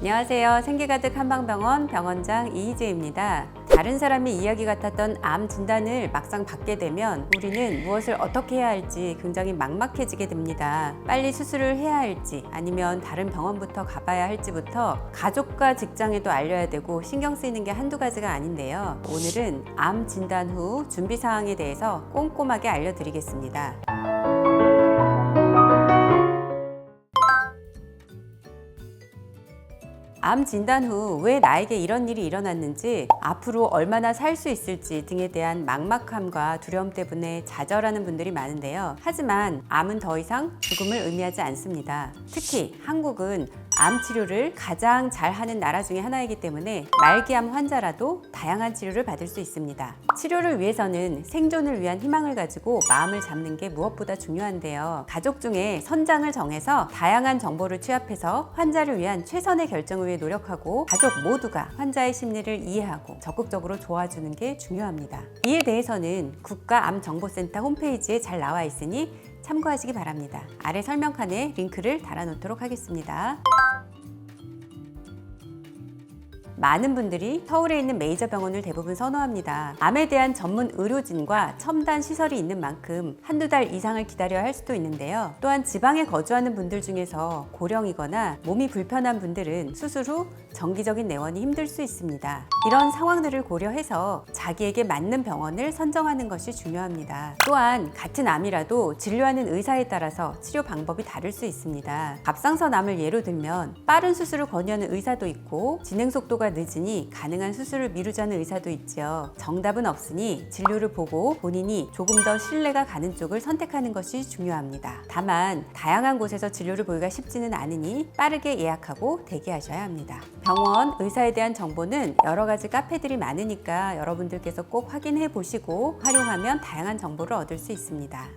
안녕하세요. 생기가득 한방병원 병원장 이희재입니다. 다른 사람의 이야기 같았던 암 진단을 막상 받게 되면 우리는 무엇을 어떻게 해야 할지 굉장히 막막해지게 됩니다. 빨리 수술을 해야 할지 아니면 다른 병원부터 가봐야 할지부터 가족과 직장에도 알려야 되고 신경 쓰이는 게 한두 가지가 아닌데요. 오늘은 암 진단 후 준비 사항에 대해서 꼼꼼하게 알려드리겠습니다. 암 진단 후 왜 나에게 이런 일이 일어났는지, 앞으로 얼마나 살 수 있을지 등에 대한 막막함과 두려움 때문에 좌절하는 분들이 많은데요. 하지만 암은 더 이상 죽음을 의미하지 않습니다. 특히 한국은 암 치료를 가장 잘하는 나라 중에 하나이기 때문에 말기암 환자라도 다양한 치료를 받을 수 있습니다. 치료를 위해서는 생존을 위한 희망을 가지고 마음을 잡는 게 무엇보다 중요한데요. 가족 중에 선장을 정해서 다양한 정보를 취합해서 환자를 위한 최선의 결정을 위해 노력하고, 가족 모두가 환자의 심리를 이해하고 적극적으로 도와주는 게 중요합니다. 이에 대해서는 국가암정보센터 홈페이지에 잘 나와 있으니 참고하시기 바랍니다. 아래 설명칸에 링크를 달아놓도록 하겠습니다. 많은 분들이 서울에 있는 메이저 병원을 대부분 선호합니다. 암에 대한 전문 의료진과 첨단 시설이 있는 만큼 한두 달 이상을 기다려야 할 수도 있는데요. 또한 지방에 거주하는 분들 중에서 고령이거나 몸이 불편한 분들은 수술 후 정기적인 내원이 힘들 수 있습니다. 이런 상황들을 고려해서 자기에게 맞는 병원을 선정하는 것이 중요합니다. 또한 같은 암이라도 진료하는 의사에 따라서 치료 방법이 다를 수 있습니다. 갑상선 암을 예로 들면 빠른 수술을 권유하는 의사도 있고, 진행 속도가 늦으니 가능한 수술을 미루자는 의사도 있죠. 정답은 없으니 진료를 보고 본인이 조금 더 신뢰가 가는 쪽을 선택하는 것이 중요합니다. 다만 다양한 곳에서 진료를 보기가 쉽지는 않으니 빠르게 예약하고 대기하셔야 합니다. 병원, 의사에 대한 정보는 여러 가지 카페들이 많으니까 여러분들께서 꼭 확인해 보시고 활용하면 다양한 정보를 얻을 수 있습니다.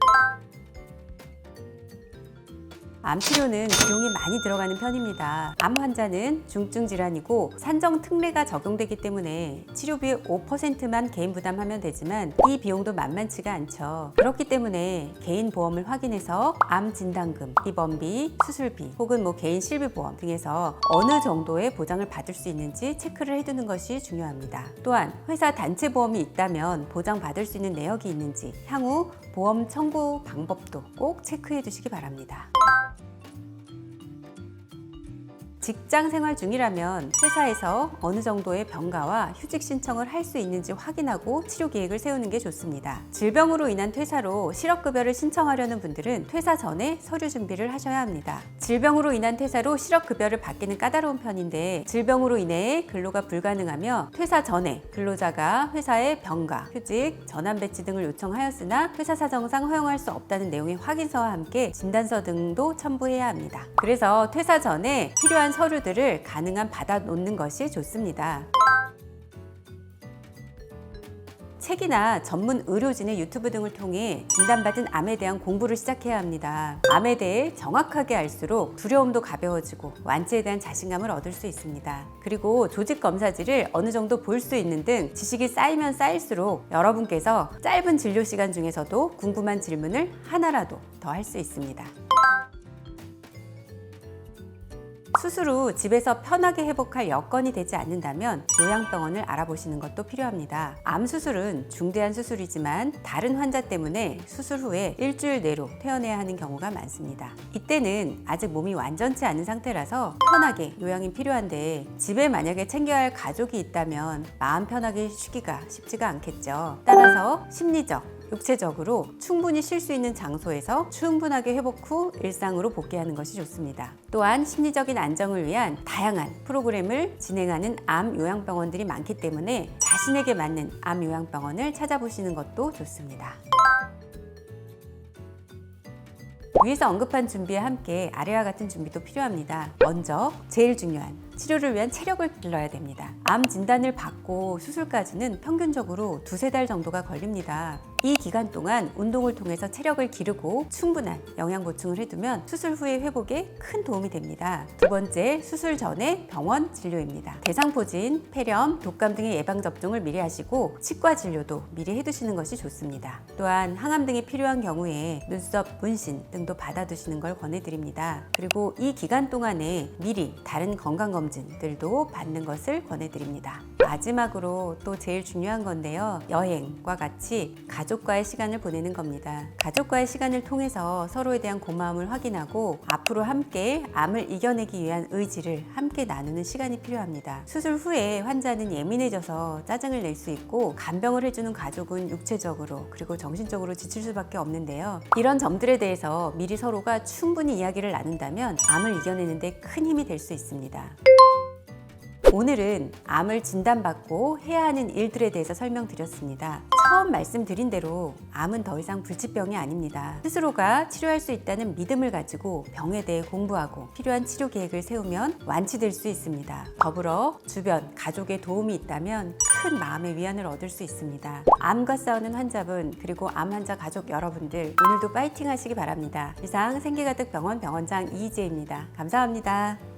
암 치료는 비용이 많이 들어가는 편입니다. 암 환자는 중증 질환이고 산정 특례가 적용되기 때문에 치료비의 5%만 개인 부담하면 되지만 이 비용도 만만치가 않죠. 그렇기 때문에 개인 보험을 확인해서 암 진단금, 입원비, 수술비 혹은 개인 실비보험 등에서 어느 정도의 보장을 받을 수 있는지 체크를 해두는 것이 중요합니다. 또한 회사 단체 보험이 있다면 보장받을 수 있는 내역이 있는지 향후 보험 청구 방법도 꼭 체크해 두시기 바랍니다. 직장 생활 중이라면 회사에서 어느 정도의 병가와 휴직 신청을 할 수 있는지 확인하고 치료 계획을 세우는 게 좋습니다. 질병으로 인한 퇴사로 실업급여를 신청하려는 분들은 퇴사 전에 서류 준비를 하셔야 합니다. 질병으로 인한 퇴사로 실업급여를 받기는 까다로운 편인데, 질병으로 인해 근로가 불가능하며 퇴사 전에 근로자가 회사에 병가, 휴직, 전환 배치 등을 요청하였으나 회사 사정상 허용할 수 없다는 내용의 확인서와 함께 진단서 등도 첨부해야 합니다. 그래서 퇴사 전에 필요한 서류들을 가능한 받아 놓는 것이 좋습니다. 책이나 전문 의료진의 유튜브 등을 통해 진단받은 암에 대한 공부를 시작해야 합니다. 암에 대해 정확하게 알수록 두려움도 가벼워지고 완치에 대한 자신감을 얻을 수 있습니다. 그리고 조직 검사지를 어느 정도 볼 수 있는 등 지식이 쌓이면 쌓일수록 여러분께서 짧은 진료 시간 중에서도 궁금한 질문을 하나라도 더 할 수 있습니다. 수술 후 집에서 편하게 회복할 여건이 되지 않는다면 요양병원을 알아보시는 것도 필요합니다. 암 수술은 중대한 수술이지만 다른 환자 때문에 수술 후에 일주일 내로 퇴원해야 하는 경우가 많습니다. 이때는 아직 몸이 완전치 않은 상태라서 편하게 요양이 필요한데, 집에 만약에 챙겨야 할 가족이 있다면 마음 편하게 쉬기가 쉽지가 않겠죠. 따라서 심리적, 육체적으로 충분히 쉴 수 있는 장소에서 충분하게 회복 후 일상으로 복귀하는 것이 좋습니다. 또한 심리적인 안정을 위한 다양한 프로그램을 진행하는 암 요양병원들이 많기 때문에 자신에게 맞는 암 요양병원을 찾아보시는 것도 좋습니다. 위에서 언급한 준비와 함께 아래와 같은 준비도 필요합니다. 먼저 제일 중요한 치료를 위한 체력을 길러야 됩니다. 암 진단을 받고 수술까지는 평균적으로 2-3달 정도가 걸립니다. 이 기간 동안 운동을 통해서 체력을 기르고 충분한 영양 보충을 해두면 수술 후의 회복에 큰 도움이 됩니다. 두 번째, 수술 전에 병원 진료입니다. 대상포진, 폐렴, 독감 등의 예방접종을 미리 하시고 치과 진료도 미리 해두시는 것이 좋습니다. 또한 항암 등이 필요한 경우에 눈썹 문신 등도 받아두시는 걸 권해드립니다. 그리고 이 기간 동안에 미리 다른 건강검진 건강검진들도 받는 것을 권해드립니다. 마지막으로 또 제일 중요한 건데요. 여행과 같이 가족과의 시간을 보내는 겁니다. 가족과의 시간을 통해서 서로에 대한 고마움을 확인하고 앞으로 함께 암을 이겨내기 위한 의지를 함께 나누는 시간이 필요합니다. 수술 후에 환자는 예민해져서 짜증을 낼 수 있고 간병을 해주는 가족은 육체적으로 그리고 정신적으로 지칠 수밖에 없는데요. 이런 점들에 대해서 미리 서로가 충분히 이야기를 나눈다면 암을 이겨내는 데 큰 힘이 될 수 있습니다. 오늘은 암을 진단받고 해야 하는 일들에 대해서 설명드렸습니다. 처음 말씀드린 대로 암은 더 이상 불치병이 아닙니다. 스스로가 치료할 수 있다는 믿음을 가지고 병에 대해 공부하고 필요한 치료 계획을 세우면 완치될 수 있습니다. 더불어 주변 가족의 도움이 있다면 큰 마음의 위안을 얻을 수 있습니다. 암과 싸우는 환자분 그리고 암 환자 가족 여러분들 오늘도 파이팅 하시기 바랍니다. 이상 생기가득 병원 병원장 이희재입니다. 감사합니다.